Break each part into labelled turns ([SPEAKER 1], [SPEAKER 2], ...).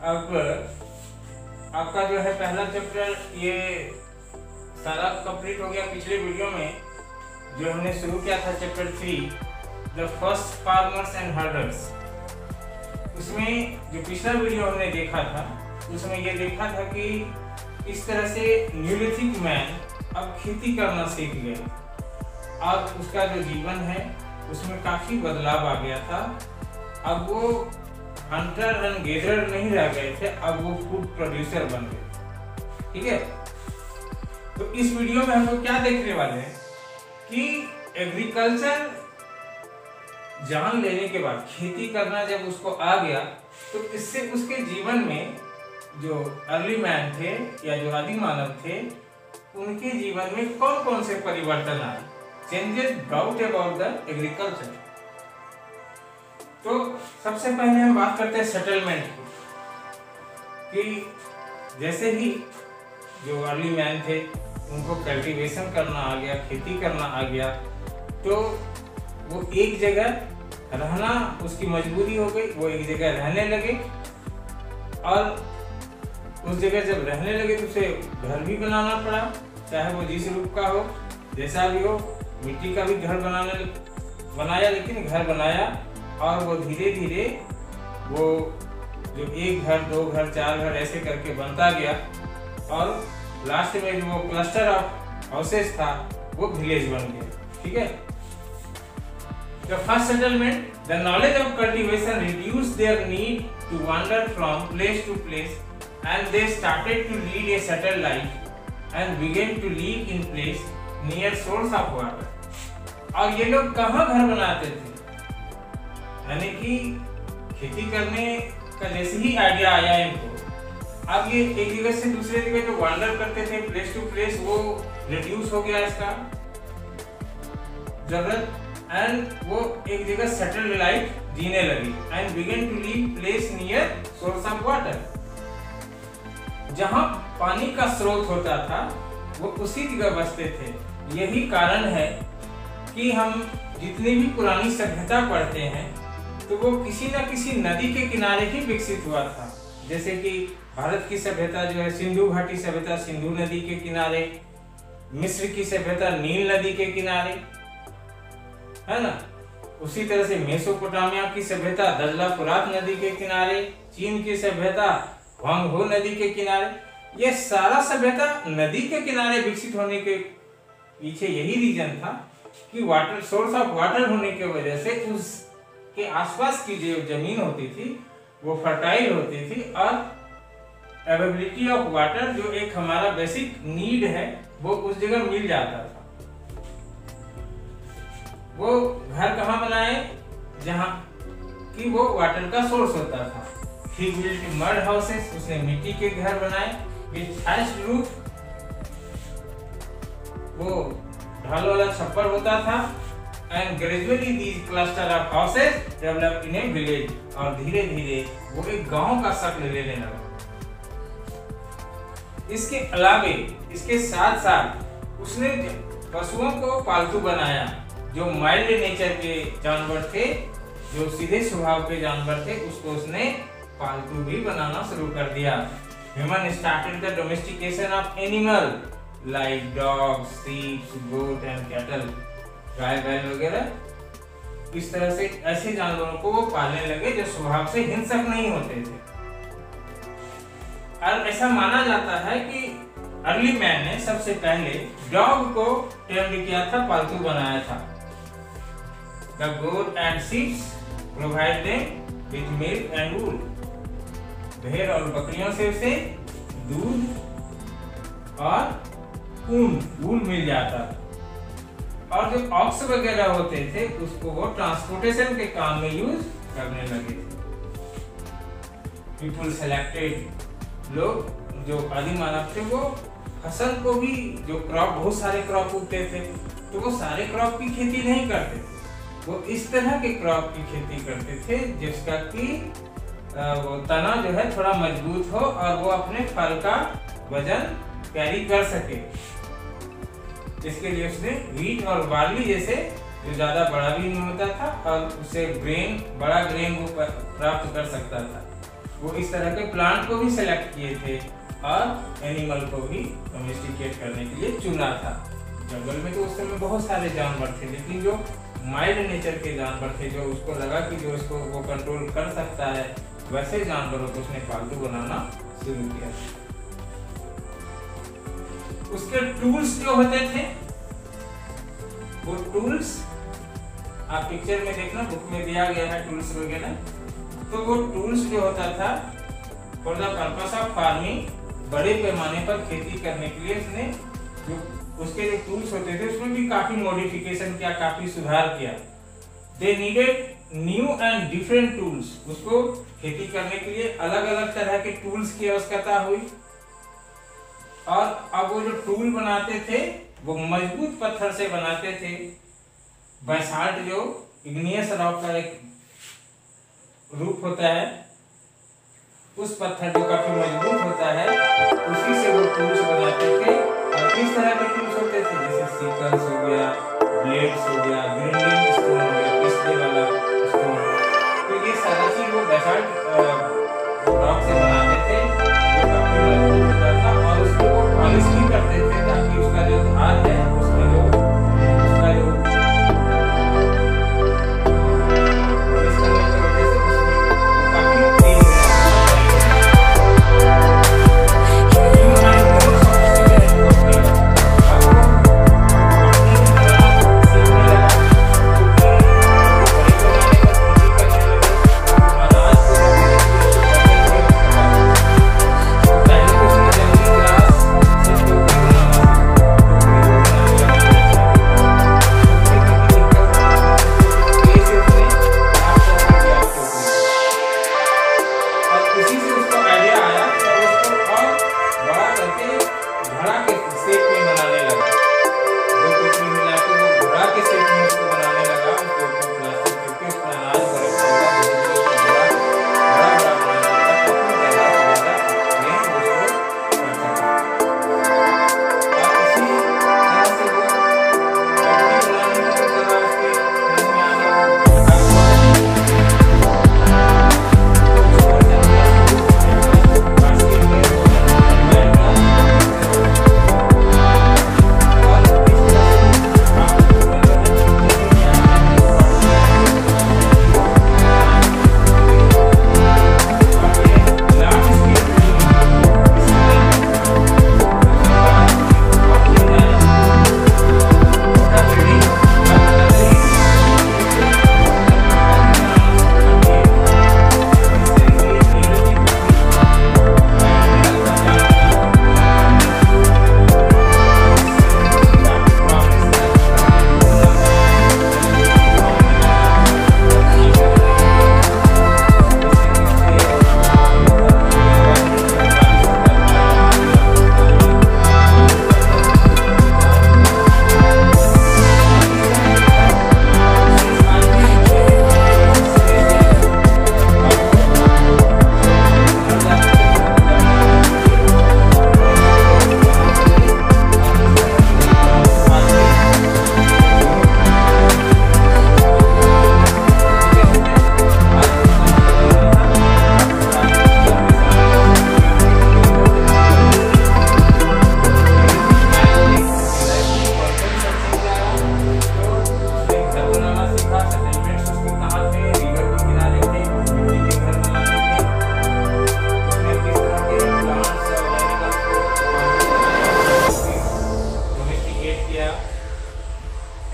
[SPEAKER 1] अब आपका जो है पहला चैप्टर ये सारा कंप्लीट हो गया। पिछले वीडियो में जो हमने शुरू किया था chapter 3 the first farmers and herders, उसमें जो पिछला वीडियो हमने देखा था उसमें ये देखा था कि इस तरह से न्यूलिथिक मैन अब खेती करना सीख गए और उसका जो जीवन है उसमें काफी बदलाव आ गया था। अब वो हंटर एंड गेदरर नहीं रह गए थे, अब वो फूड प्रोड्यूसर बन गए। ठीक है, तो इस वीडियो में हम लोग क्या देखने वाले हैं कि एग्रीकल्चर जान लेने के बाद, खेती करना जब उसको आ गया तो इससे उसके जीवन में जो अर्ली मैन थे या जो आदि मानव थे उनके जीवन में कौन कौन से परिवर्तन आए, changes brought about the agriculture. तो सबसे पहले हम बात करते हैं सेटलमेंट की, कि जैसे ही जो अर्ली मैन थे उनको कल्टीवेशन करना आ गया, खेती करना आ गया, तो वो एक जगह रहना उसकी मजबूरी हो गई, वो एक जगह रहने लगे और उस जगह जब रहने लगे तो उसे घर भी बनाना पड़ा, चाहे वो जिस रूप का हो, जैसा भी हो। मिट्टी का भी घर बनाया, लेकिन घर बनाया और वो धीरे धीरे वो जो एक घर, दो घर, चार घर ऐसे करके बनता गया और लास्ट में जो वो क्लस्टर ऑफ हाउसेस था वो विलेज बन गया। ठीक है, The first settlement, the knowledge of cultivation reduced their need to wander from place to place, and they started to lead a settled life and began to live in place near source of water. और ये लोग कहाँ घर बनाते थे, यानी कि खेती करने का जैसे ही आइडिया आया इनको, अब ये एक जगह से दूसरे जगह जो वांडर करते थे प्लेस टू प्लेस, वो रिड्यूस हो गया इसका जरूरत, एंड वो एक जगह सेटल्ड लाइफ जीने लगी and began to live place near source of water. जहां पानी का स्रोत होता था वो उसी जगह बसते थे। यही कारण है कि हम जितनी भी पुरानी सभ्यता पढ़ते हैं तो वो किसी न किसी नदी के किनारे ही विकसित हुआ था। जैसे कि भारत की सभ्यता जो है सिंधु घाटी सभ्यता सिंधु नदी के किनारे, मिस्र की सभ्यता नील नदी के किनारे, है ना। उसी तरह से मेसोपोटामिया की सभ्यता दजला फुरात नदी के किनारे, चीन की सभ्यता हुआंग नदी के किनारे। ये सारा सभ्यता नदी के किनारे विकसित होने के पीछे यही रीजन था कि वाटर, सोर्स ऑफ वाटर होने की वजह से उसके आसपास की जो जमीन होती थी वो फर्टाइल होती थी और अवेलेबिलिटी ऑफ वाटर जो एक हमारा बेसिक नीड है वो उस जगह मिल जाता था। वो घर कहाँ बनाए, जहाँ कि वो वाटर का सोर्स होता था। He built mud houses, उसने मिट्टी के घर बनाए with thatched roof, वो ढाल वाला छप्पर होता था। And gradually these cluster of houses developed in a village, और धीरे धीरे वो एक गांव का शक्ल लेने लगा। इसके अलावे, इसके साथ साथ उसने पशुओं को पालतू बनाया। जो माइल्ड नेचर के जानवर थे, जो सीधे स्वभाव के जानवर थे, उसको उसने पालतू भी बनाना शुरू कर दिया। Human started the domestication of animal like dogs, sheep, goat and cattle, गाय बैल वगैरह। इस तरह से ऐसे जानवरों को वो पालने लगे जो स्वभाव से हिंसक नहीं होते थे। और ऐसा माना जाता है कि अर्ली मैन ने सबसे पहले डॉग को टेम्ड किया था, पालतू बनाया था। The goat and sheep provide them with milk and wool. भेड़ और बकरियों से उसे दूध और ऊन, वूल मिल जाता था। और जो ऑक्स वगैरह होते थे उसको वो ट्रांसपोर्टेशन के काम में यूज करने लगे थे। पीपल सेलेक्टेड, लोग जो आदि मानव थे वो फसल को भी, जो क्रॉप, बहुत सारे क्रॉप उगते थे तो वो सारे क्रॉप की खेती नहीं करते थे, वो इस तरह के क्रॉप की खेती करते थे जिसका कि वो तना जो है थोड़ा मजबूत हो और वो अपने फल का वजन कैरी कर सके। इसके लिए उसने व्हीट और बार्ली जैसे जो ज्यादा बड़ा भी नहीं होता था और उससे ग्रेन, बड़ा ग्रेन वो प्राप्त कर सकता था। वो इस तरह के प्लांट को भी सेलेक्ट किए थे और एनिमल को भी डोमेस्टिकेट करने के लिए चुना था। जंगल में तो उस समय बहुत सारे जानवर थे, लेकिन जो माइल्ड नेचर के जानवर थे, जो उसको लगा कि जो इसको वो कंट्रोल कर सकता है, वैसे जानवरों को उसने पालतू बनाना शुरू किया। उसके टूल्स जो होते थे, वो टूल्स आप पिक्चर में देखना, बुक में दिया गया है टूल्स वगैरह। तो वो टूल्स जो होता था for the purpose of farming, बड़े पैमाने पर खेती करने के लिए उसने जो उसके जो टूल्स होते थे उसमें भी काफी मॉडिफिकेशन किया, काफी सुधार किया। They needed new and different tools, उसको खेती करने के लिए अलग अलग तरह के टूल्स की आवश्यकता हुई। और अब वो जो टूल बनाते थे वो मजबूत पत्थर से बनाते थे। बैसाल्ट जो इग्नियस रॉक का एक रूप होता है, उस पत्थर जो काफी मजबूत होता है, उसी से वो टूल्स बनाते थे। और किस तरह के टूल्स होते थे, जैसे सिकल्स हो गया, ब्लेड्स हो गया, ग्राइंडिंग स्टोन हो गया, पिसने वाला स्टोन। तो ये सारा चीज वो बैसाल्ट रॉक से बनाते थे, जो काफी मजबूत होता था। और उसको वो पॉलिश भी करते थे ताकि उसका जो धार है, उसमें जो उसका जो पॉलिश करने की वजह से उसमें काफी तेज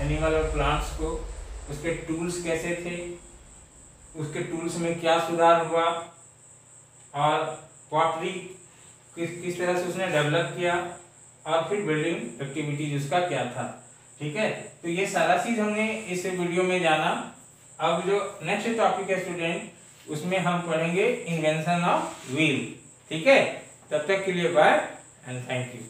[SPEAKER 1] एनिमल और प्लांट्स को, उसके टूल्स कैसे थे, उसके टूल्स में क्या सुधार हुआ, और पॉटरी किस तरह से उसने डेवलप किया, और फिर बिल्डिंग एक्टिविटीज उसका क्या था। ठीक है, तो ये सारा चीज हमने इस वीडियो में जाना। अब जो नेक्स्ट टॉपिक है स्टूडेंट, उसमें हम पढ़ेंगे इन्वेंशन ऑफ व्हील। ठीक है, तब तक के लिए बाय एंड थैंक यू।